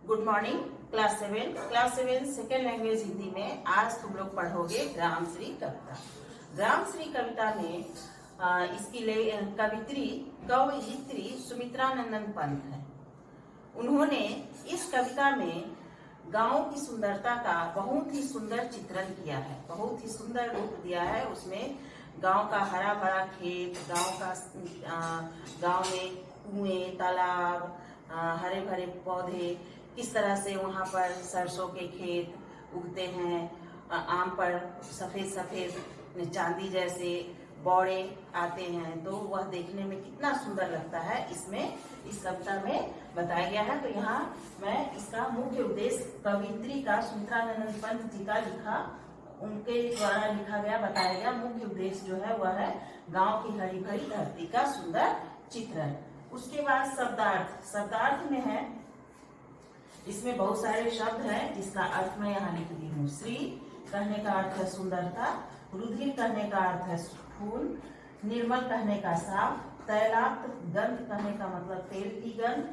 Good morning class seven second language Hindi में आज तुम लोग पढ़ोगे ग्रामश्री कविता। ग्रामश्री कविता में इसकी कवयित्री सुमित्रानंदन पंत है। उन्होंने इस कविता में गांव की सुंदरता का बहुत ही सुंदर चित्रण किया है, बहुत ही सुंदर रूप दिया है। उसमें गांव का हरा भरा खेत, गांव में कुएं, तालाब, हरे भरे पौधे, किस तरह से वहाँ पर सरसों के खेत उगते हैं, आम पर सफेद सफेद चांदी जैसे बौड़े आते हैं, तो वह देखने में कितना सुंदर लगता है। इसमें इस कविता में बताया गया है। तो यहाँ मैं इसका मुख्य उद्देश्य कवयित्री का सुमित्रानंदन पंत जी का उनके द्वारा लिखा गया, बताया गया मुख्य उद्देश्य जो है वह है गांव की हरी भरी धरती का सुंदर चित्रण। उसके बाद शब्दार्थ में है, इसमें बहुत सारे शब्द हैं जिसका अर्थ मैं यहाँ लिख दी हूँ। श्री कहने का अर्थ है सुंदरता, रुधिर कहने का अर्थ है खून, निर्मल कहने का साफ, तैलाक्त गंध कहने का मतलब तेल की गंध,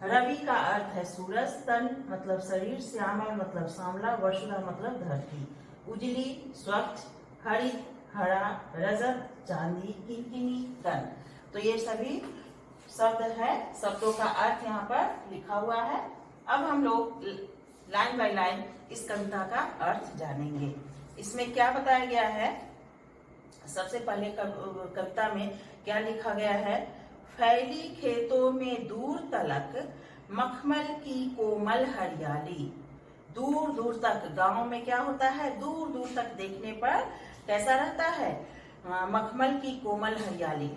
रवि का अर्थ है सूरज, तन मतलब शरीर, श्यामल मतलब सांवला, वसुधा मतलब धरती, उजली स्वच्छ, हरित हरा, रजत चांदी, किंकिनी गन। तो ये सभी शब्द है, शब्दों का अर्थ यहाँ पर लिखा हुआ है। अब हम लोग लाइन बाय लाइन इस कविता का अर्थ जानेंगे। इसमें क्या बताया गया है? सबसे पहले कविता में क्या लिखा गया है? फैली खेतों में दूर तलक मखमल की कोमल हरियाली। दूर दूर तक गांव में क्या होता है? दूर दूर तक देखने पर कैसा रहता है? मखमल की कोमल हरियाली।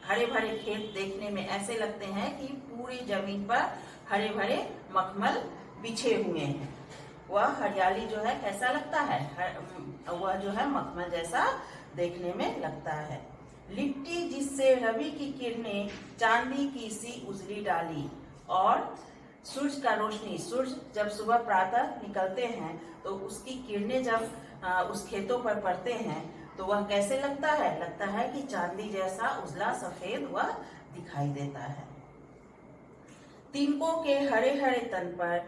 हरे भरे खेत देखने में ऐसे लगते हैं कि पूरी जमीन पर हरे भरे मखमल बिछे हुए हैं। वह हरियाली जो है कैसा लगता है? वह जो है मखमल जैसा देखने में लगता है। लिपटी जिससे रवि की किरणें चांदी की सी उजली डाली। और सूरज का रोशनी, सूरज जब सुबह प्रातः निकलते हैं तो उसकी किरणें जब उस खेतों पर पड़ते हैं तो वह कैसे लगता है? लगता है कि चांदी जैसा उजला सफेद वह दिखाई देता है। तिनकों के हरे हरे तन पर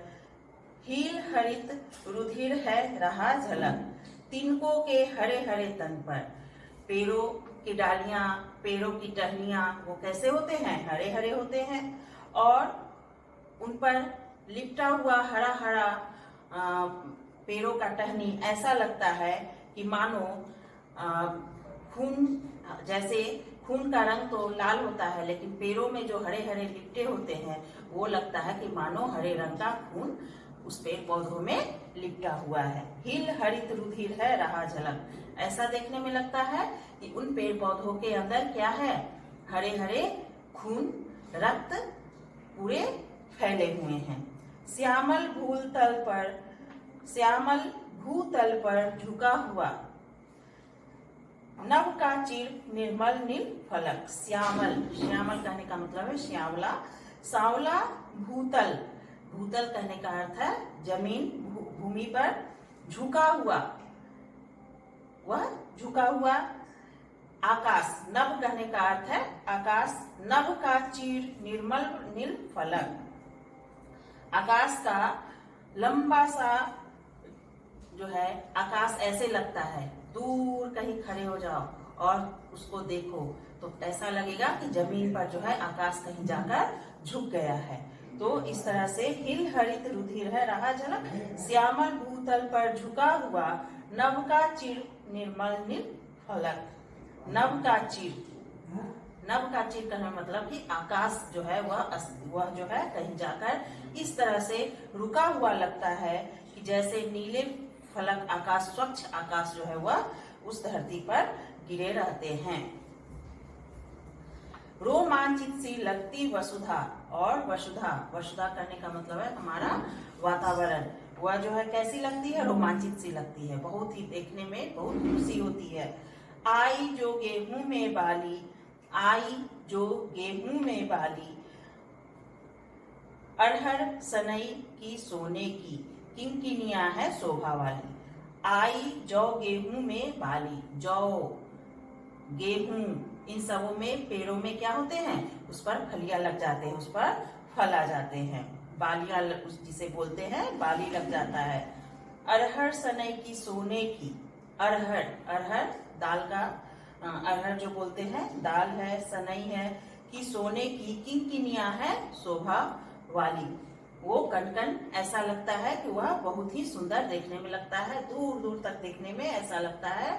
हील हरित रुधिर है रहा झलक। तिनकों के हरे हरे तन पर, पेड़ों की डालियां, पेड़ों की टहनियां वो कैसे होते हैं? हरे हरे होते हैं। और उन पर लिपटा हुआ हरा हरा पेड़ों का टहनी ऐसा लगता है कि मानो खून, जैसे खून का रंग तो लाल होता है लेकिन पेड़ों में जो हरे हरे लिपटे होते हैं वो लगता है कि मानो हरे रंग का खून उस पेड़ पौधों में लिपटा हुआ है। हिल हरित रुधिर है रहा झलक। ऐसा देखने में लगता है कि उन पेड़ पौधों के अंदर क्या है? हरे हरे खून, रक्त पूरे फैले हुए हैं। श्यामल भूतल पर झुका हुआ नभ का चिर निर्मल नील फलक। श्यामल, श्यामल कहने का मतलब है श्यामला। सांवला भूतल, भूतल कहने का अर्थ है जमीन, भूमि पर झुका हुआ, वह झुका हुआ। आकाश, नभ कहने का अर्थ है आकाश, नभ का चीर निर्मल नील फलक। आकाश का लंबा सा जो है आकाश ऐसे लगता है, दूर कहीं खड़े हो जाओ और उसको देखो तो ऐसा लगेगा कि जमीन पर जो है आकाश कहीं जाकर झुक गया है। तो इस तरह से हिल हरित रुधिर है रहा झलक, श्यामल भूतल पर झुका हुआ नभ का चिर निर्मल नील फलक। नभ का चिर, नभ का चिर कहने मतलब कि आकाश जो है वह जो है कहीं जाकर इस तरह से रुका हुआ लगता है कि जैसे नीले फलक आकाश, स्वच्छ आकाश जो है वह उस धरती पर गिरे रहते हैं। रोमांचित सी लगती वसुधा। और वसुधा करने का मतलब है हमारा वातावरण। वह जो है कैसी लगती है? रोमांचित सी लगती है, बहुत ही देखने में बहुत खुशी होती है। आई जो गेहूं में बाली, आई जो गेहूं में बाली, अरहर सनई की सोने की, किंकिनिया है शोभा वाली। आई जौ गेहूं में बाली, जौ गेहूं इन सबों में पेड़ों में क्या होते हैं? उस पर फलियां लग जाते हैं, उस पर फल आ जाते हैं। बालियां जिसे बोलते हैं बाली लग जाता है। अरहर सनई की सोने की, अरहर, अरहर दाल का, अरहर जो बोलते हैं दाल है, सनई है कि सोने की, किंकिनिया है शोभा वाली। वो कनकन ऐसा लगता है कि वह बहुत ही सुंदर देखने में लगता है, दूर दूर तक देखने में ऐसा लगता है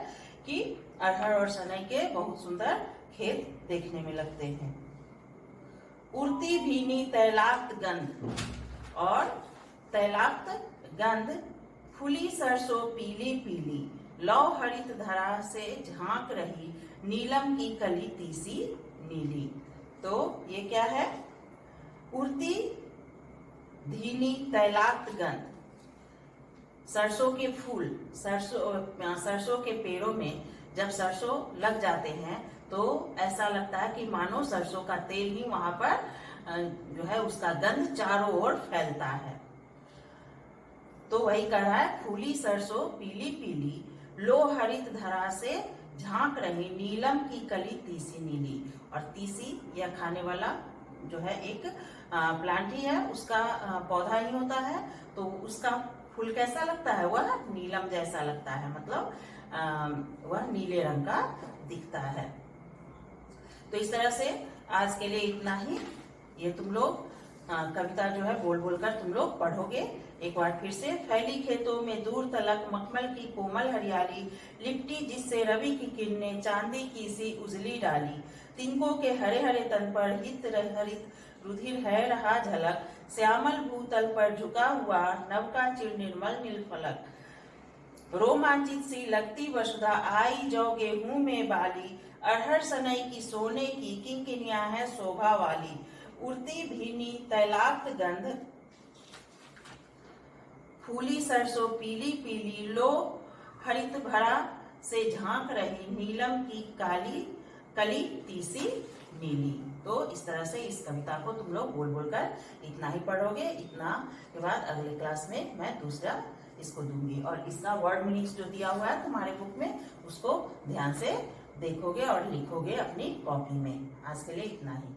कि अरहर और सनई के बहुत सुंदर खेत देखने में लगते हैं। उड़ती भीनी तैलाक्त गंध, और तैलाक्त गंध, फूली सरसों पीली पीली, लौ हरित धरा से झांक रही, नीलम की कली तीसी नीली। तो ये क्या है? उड़ती धीनी तैलाक्त गंध, सरसों के फूल, सरसों के पेड़ों में जब सरसों लग जाते हैं तो ऐसा लगता है कि मानो सरसों का तेल ही वहां पर जो है उसका गंध चारों ओर फैलता है। तो वही कह रहा है, फूली सरसों पीली पीली, लो हरित धरा से झांक रही, नीलम की कली तीसी नीली। और तीसी यह खाने वाला जो है एक प्लांट ही है, उसका पौधा ही होता है। तो उसका फूल कैसा लगता है? वह नीलम जैसा लगता है, मतलब वह नीले रंग का दिखता है। तो इस तरह से आज के लिए इतना ही। ये तुम लोग कविता जो है बोल बोल कर तुम लोग पढ़ोगे। एक बार फिर से, फैली खेतों में दूर तलक मखमल की कोमल हरियाली, लिपटी जिससे रवि की किरणें चांदी की सी उजली डाली, तिनकों के हरे हरे तन पर हित हरित रुधिर है रहा झलक, श्यामल भूतल पर झुका हुआ नव का चिर निर्मल नील फलक, रोमांचित सी लगती वसुधा आई जो गेहूं में बाली, अरहर सनई की सोने की, किंकिनिया है शोभा वाली, उड़ती भीनी तैलाक्त गंध, फूली सरसों पीली पीली, लो हरित भरा से झांक रही, नीलम की काली कली तीसी नीली। तो इस तरह से इस कविता को तुम लोग बोल बोल कर इतना ही पढ़ोगे। इतना के बाद अगले क्लास में मैं दूसरा इसको दूंगी, और इसका वर्ड मीनिंग्स जो दिया हुआ है तुम्हारे बुक में उसको ध्यान से देखोगे और लिखोगे अपनी कॉपी में। आज के लिए इतना ही।